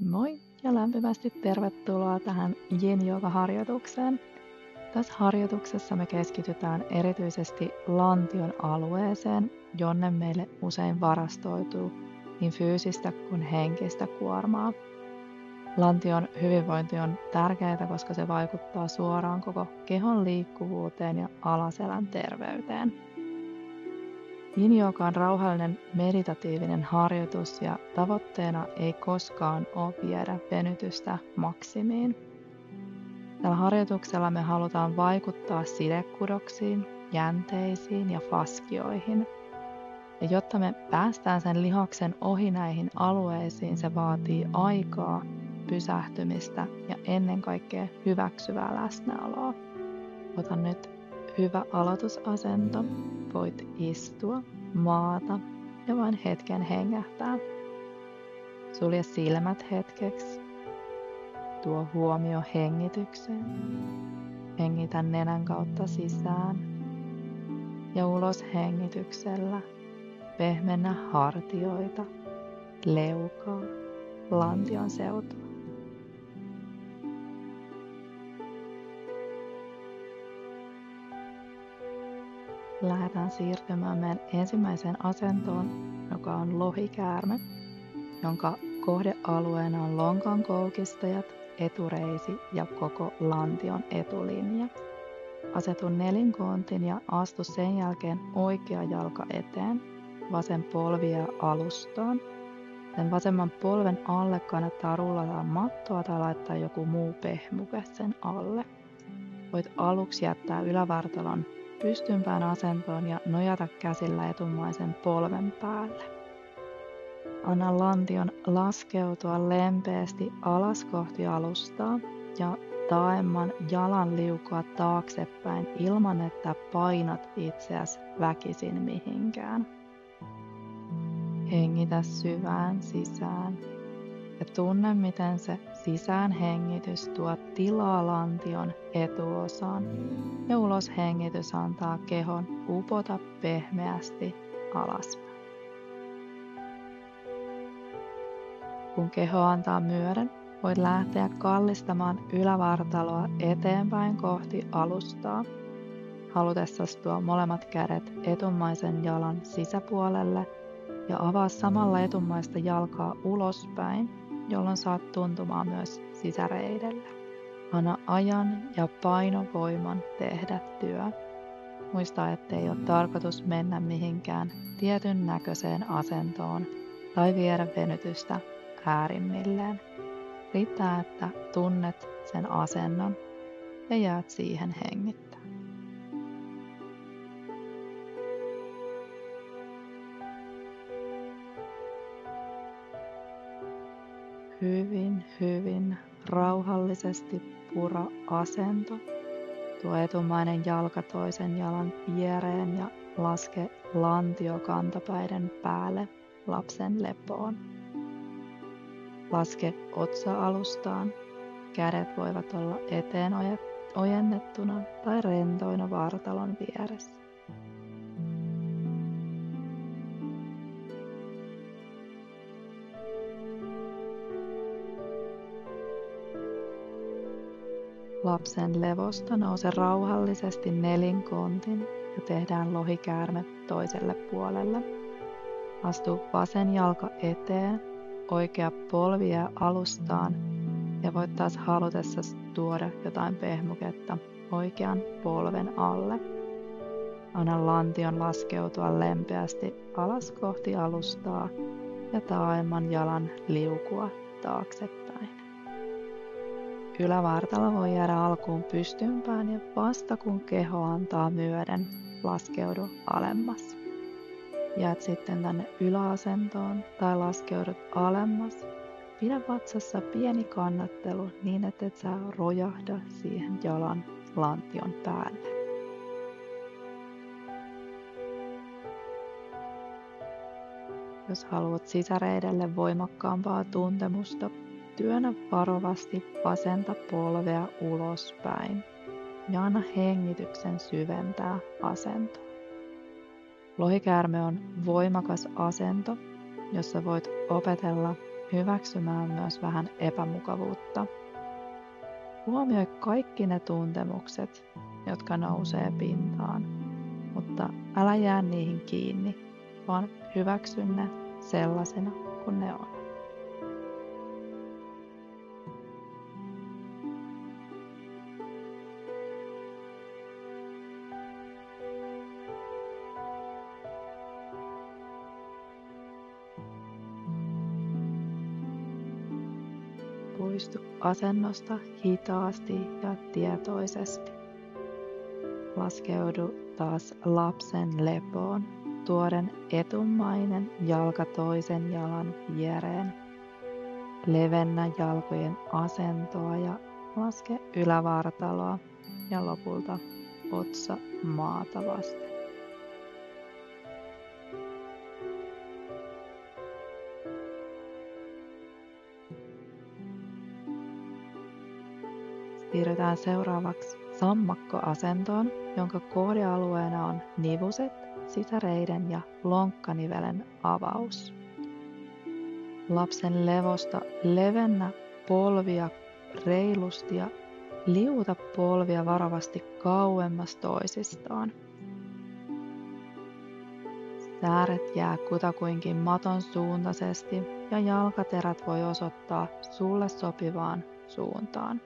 Moi ja lämpimästi tervetuloa tähän Yin-jooga-harjoitukseen. Tässä harjoituksessa me keskitytään erityisesti lantion alueeseen, jonne meille usein varastoituu niin fyysistä kuin henkistä kuormaa. Lantion hyvinvointi on tärkeää, koska se vaikuttaa suoraan koko kehon liikkuvuuteen ja alaselän terveyteen. Yin-jooga on rauhallinen meditatiivinen harjoitus ja tavoitteena ei koskaan ole viedä venytystä maksimiin. Tällä harjoituksella me halutaan vaikuttaa sidekudoksiin, jänteisiin ja faskioihin. Ja jotta me päästään sen lihaksen ohi näihin alueisiin, se vaatii aikaa, pysähtymistä ja ennen kaikkea hyväksyvää läsnäoloa. Ota nyt hyvä aloitusasento. Voit istua, maata ja vain hetken hengähtää. Sulje silmät hetkeksi. Tuo huomio hengitykseen. Hengitä nenän kautta sisään ja ulos hengityksellä. Pehmennä hartioita, leukaa, lantion seutua. Lähdetään siirtymään meidän ensimmäiseen asentoon, joka on lohikäärme, jonka kohdealueena on lonkan koukistajat, etureisi ja koko lantion etulinja. Asetu nelinkoontin ja astu sen jälkeen oikea jalka eteen, vasen polvi jää alustaan. Sen vasemman polven alle kannattaa rullata mattoa tai laittaa joku muu pehmuke sen alle. Voit aluksi jättää ylävartalon pystympään asentoon ja nojata käsillä etumaisen polven päälle. Anna lantion laskeutua lempeästi alas kohti alustaa ja taaemman jalan liukua taaksepäin ilman, että painat itseäsi väkisin mihinkään. Hengitä syvään sisään ja tunne, miten se sisäänhengitys tuo tilaa lantion etuosaan ja uloshengitys antaa kehon upota pehmeästi alaspäin. Kun keho antaa myöden, voit lähteä kallistamaan ylävartaloa eteenpäin kohti alustaa. Halutessasi tuo molemmat kädet etumaisen jalan sisäpuolelle ja avaa samalla etumaista jalkaa ulospäin, jolloin saat tuntumaan myös sisäreidelle. Anna ajan ja painovoiman tehdä työ. Muista, ettei ole tarkoitus mennä mihinkään tietyn näköiseen asentoon tai viedä venytystä äärimmilleen. Riittää, että tunnet sen asennon ja jäät siihen hengittämään. Hyvin rauhallisesti pura asento. Tuo etumainen jalka toisen jalan viereen ja laske lantio kantapäiden päälle lapsen lepoon. Laske otsa alustaan. Kädet voivat olla eteen ojennettuna tai rentoina vartalon vieressä. Lapsen levosta nouse rauhallisesti nelinkontin ja tehdään lohikäärme toiselle puolelle. Astu vasen jalka eteen, oikea polvi jää alustaan ja voit taas halutessasi tuoda jotain pehmuketta oikean polven alle. Anna lantion laskeutua lempeästi alas kohti alustaa ja taaemman jalan liukua taaksepäin. Ylävartalo voi jäädä alkuun pystympään ja vasta kun keho antaa myöden, laskeudu alemmas. Jäät sitten tänne yläasentoon tai laskeudut alemmas. Pidä vatsassa pieni kannattelu niin, että et sä rojahda siihen jalan lantion päälle. Jos haluat sisäreidelle voimakkaampaa tuntemusta, työnnä varovasti vasenta polvea ulospäin ja anna hengityksen syventää asentoa. Lohikäärme on voimakas asento, jossa voit opetella hyväksymään myös vähän epämukavuutta. Huomioi kaikki ne tuntemukset, jotka nousee pintaan, mutta älä jää niihin kiinni, vaan hyväksy ne sellaisena kuin ne on. Poistu asennosta hitaasti ja tietoisesti. Laskeudu taas lapsen lepoon, tuoden etumainen jalka toisen jalan viereen. Levennä jalkojen asentoa ja laske ylävartaloa ja lopulta otsa maata vasten. Siirrytään seuraavaksi sammakkoasentoon, jonka kohdealueena on nivuset, sisäreiden ja lonkkanivelen avaus. Lapsen levosta levennä polvia reilusti ja liuta polvia varovasti kauemmas toisistaan. Sääret jää kutakuinkin maton suuntaisesti ja jalkaterät voi osoittaa sulle sopivaan suuntaan.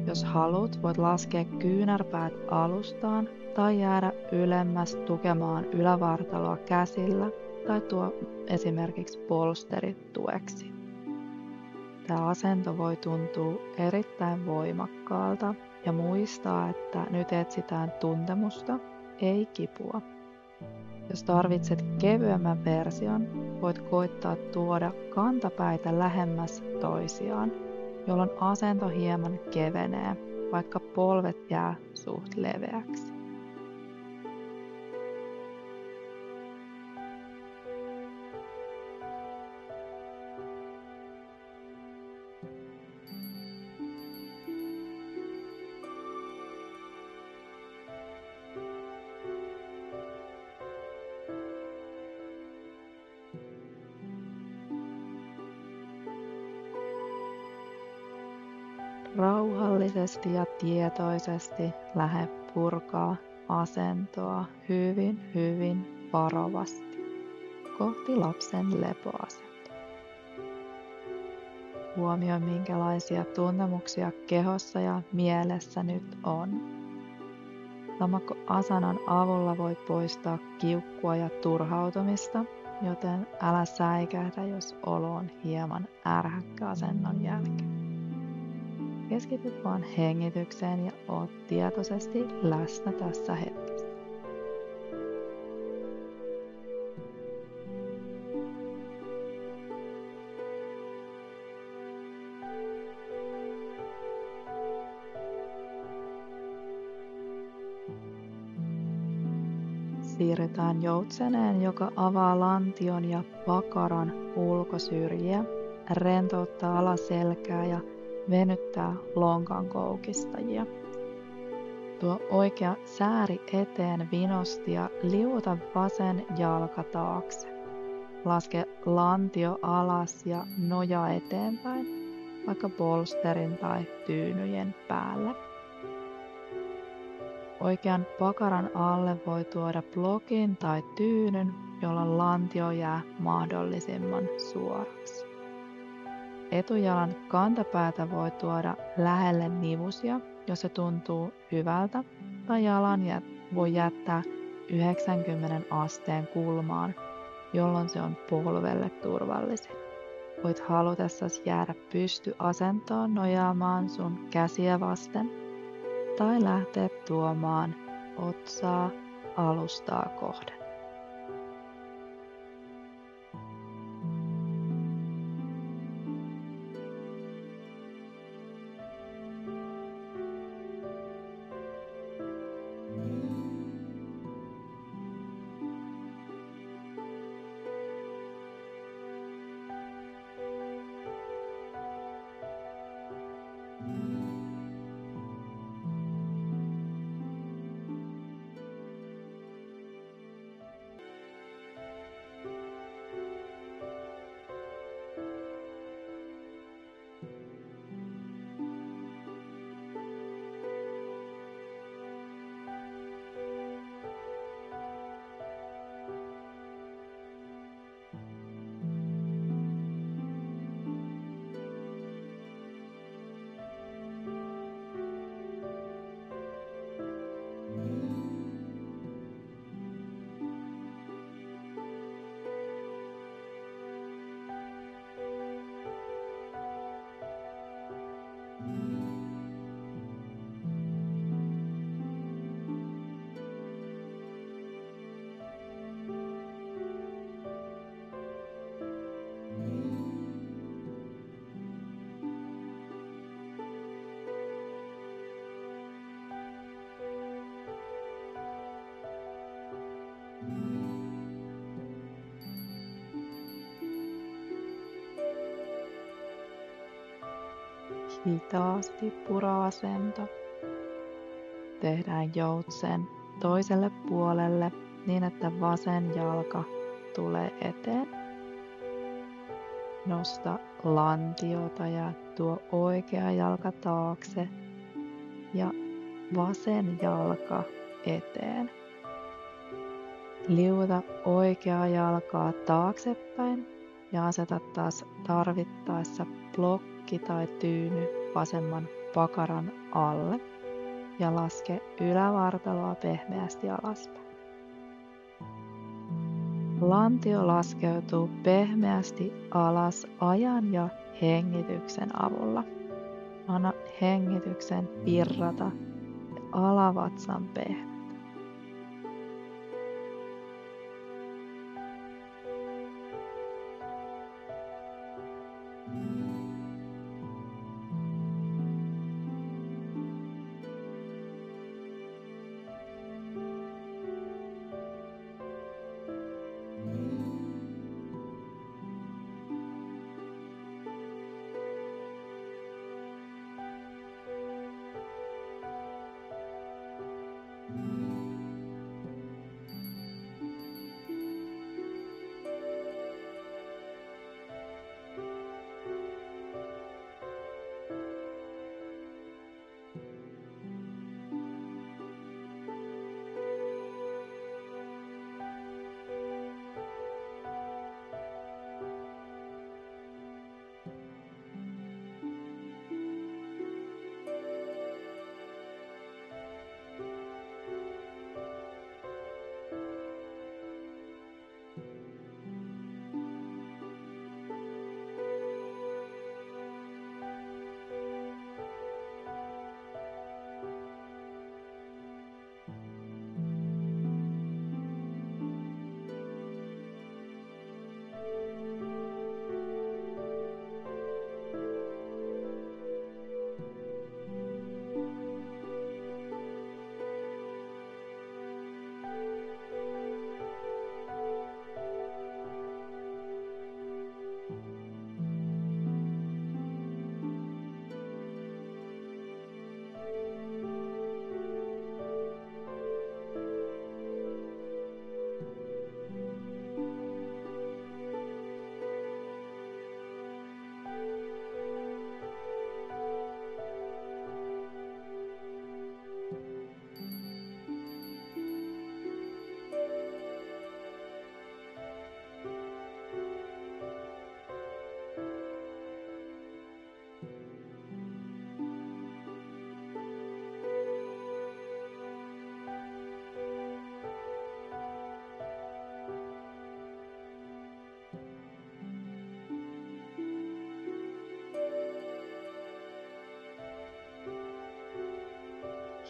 Jos haluat, voit laskea kyynärpäät alustaan tai jäädä ylemmäs tukemaan ylävartaloa käsillä tai tuo esimerkiksi polsterit tueksi. Tämä asento voi tuntua erittäin voimakkaalta ja muistaa, että nyt etsitään tuntemusta, ei kipua. Jos tarvitset kevyemmän version, voit koittaa tuoda kantapäitä lähemmäs toisiaan, jolloin asento hieman kevenee, vaikka polvet jää suht leveäksi. Rauhallisesti ja tietoisesti lähde purkaa asentoa hyvin varovasti kohti lapsen lepoasentoa. Huomioi, minkälaisia tuntemuksia kehossa ja mielessä nyt on. Sammakko-asanan avulla voit poistaa kiukkua ja turhautumista, joten älä säikähdä, jos olo on hieman ärhäkkä asennon jälkeen. Keskity vaan hengitykseen ja oot tietoisesti läsnä tässä hetkessä. Siirrytään joutseneen, joka avaa lantion ja pakaran ulkosyrjiä, rentouttaa alaselkää ja venyttää lonkan koukistajia. Tuo oikea sääri eteen vinosti ja liuta vasen jalka taakse. Laske lantio alas ja nojaa eteenpäin, vaikka polsterin tai tyynyjen päälle. Oikean pakaran alle voi tuoda blokin tai tyynyn, jolloin lantio jää mahdollisimman suoraksi. Etujalan kantapäätä voi tuoda lähelle nivusia, jos se tuntuu hyvältä, tai jalan voi jättää 90 asteen kulmaan, jolloin se on polvelle turvallisin. Voit halutessasi jäädä pystyasentoon nojaamaan sun käsiä vasten, tai lähteä tuomaan otsaa alustaa kohden. Hitaasti pura-asento. Tehdään joutsen toiselle puolelle niin, että vasen jalka tulee eteen. Nosta lantiota ja tuo oikea jalka taakse ja vasen jalka eteen. Liuta oikeaa jalkaa taaksepäin ja aseta taas tarvittaessa blokki tai tyyny vasemman pakaran alle ja laske ylävartaloa pehmeästi alaspäin. Lantio laskeutuu pehmeästi alas ajan ja hengityksen avulla. Anna hengityksen virrata ja alavatsan pehmeä.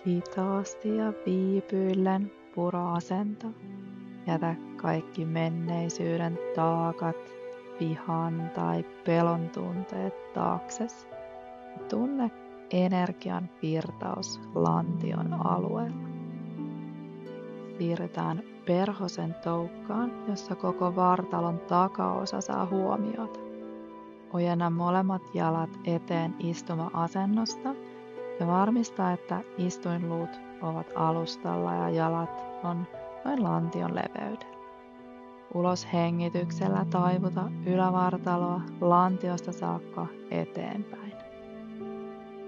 Hitaasti ja viipyillen pura-asento. Jätä kaikki menneisyyden taakat, vihan tai pelon tunteet taakses. Tunne energian virtaus lantion alueella. Siirrytään perhosen toukkaan, jossa koko vartalon takaosa saa huomiota. Ojenna molemmat jalat eteen istuma-asennosta ja varmista, että istuinluut ovat alustalla ja jalat on noin lantion leveydellä. Ulos hengityksellä taivuta ylävartaloa lantiosta saakka eteenpäin.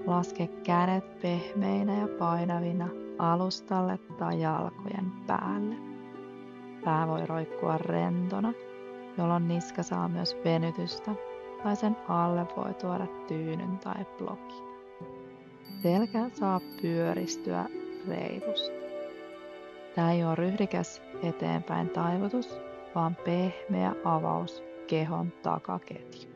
Laske kädet pehmeinä ja painavina alustalle tai jalkojen päälle. Pää voi roikkua rentona, jolloin niska saa myös venytystä tai sen alle voi tuoda tyynyn tai blokin. Selkä saa pyöristyä reilusti. Tämä ei ole ryhdikäs eteenpäin taivutus, vaan pehmeä avaus kehon takaketju.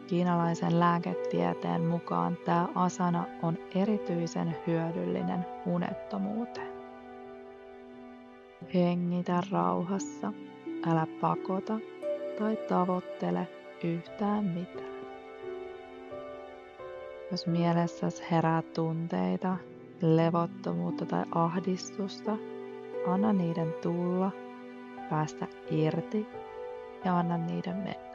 Kiinalaisen lääketieteen mukaan tämä asana on erityisen hyödyllinen unettomuuteen. Hengitä rauhassa, älä pakota tai tavoittele yhtään mitään. Jos mielessäsi herää tunteita, levottomuutta tai ahdistusta, anna niiden tulla, päästä irti ja anna niiden mennä.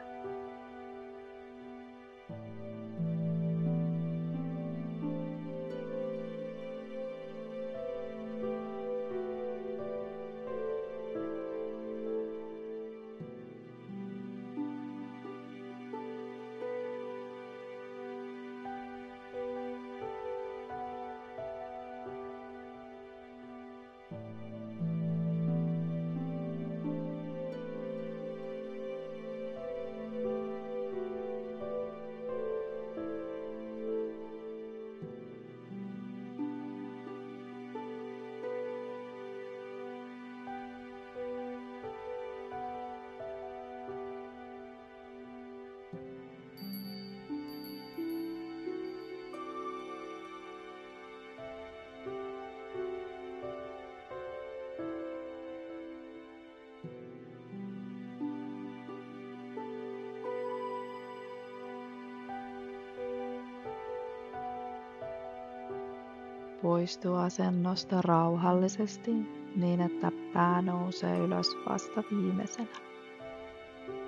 Poistu asennosta rauhallisesti niin, että pää nousee ylös vasta viimeisenä.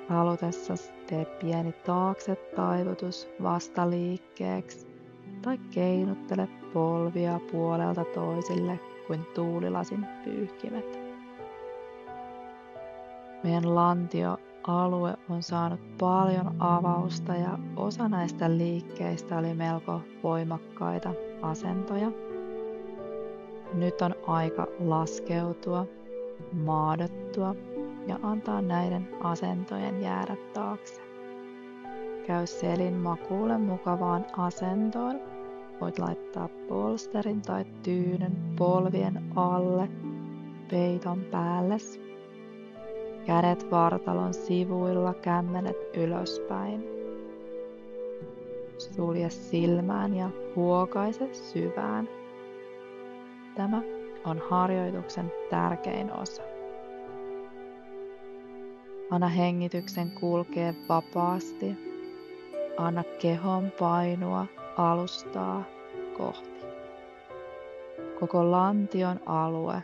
Halutessasi tee pieni taakse taivutus vastaliikkeeksi tai keinuttele polvia puolelta toisille kuin tuulilasin pyyhkimet. Meidän lantioalue on saanut paljon avausta ja osa näistä liikkeistä oli melko voimakkaita asentoja. Nyt on aika laskeutua, maadottua ja antaa näiden asentojen jäädä taakse. Käy selin makuulle mukavaan asentoon. Voit laittaa polsterin tai tyynyn polvien alle, peiton päälles. Kädet vartalon sivuilla, kämmenet ylöspäin. Sulje silmään ja huokaise syvään. Tämä on harjoituksen tärkein osa. Anna hengityksen kulkea vapaasti. Anna kehon painua alustaa kohti. Koko lantion alue,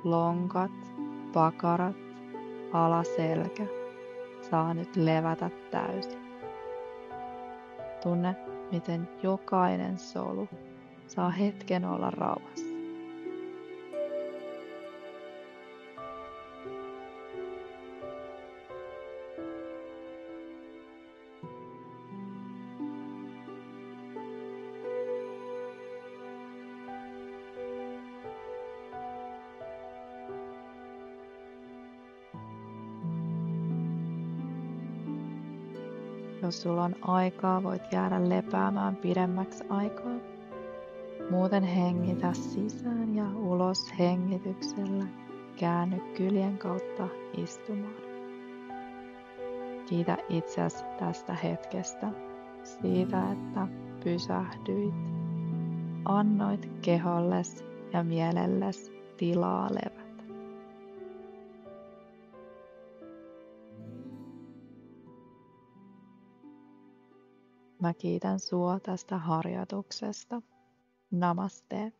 lonkat, pakarat, alaselkä saa nyt levätä täysin. Tunne, miten jokainen solu saa hetken olla rauhassa. Jos sulla on aikaa, voit jäädä lepäämään pidemmäksi aikaa. Muuten hengitä sisään ja ulos hengityksellä. Käänny kyljen kautta istumaan. Kiitä itseäsi tästä hetkestä, siitä, että pysähdyit. Annoit keholles ja mielelles tilaa levätä. Mä kiitän sua tästä harjoituksesta. Namaste.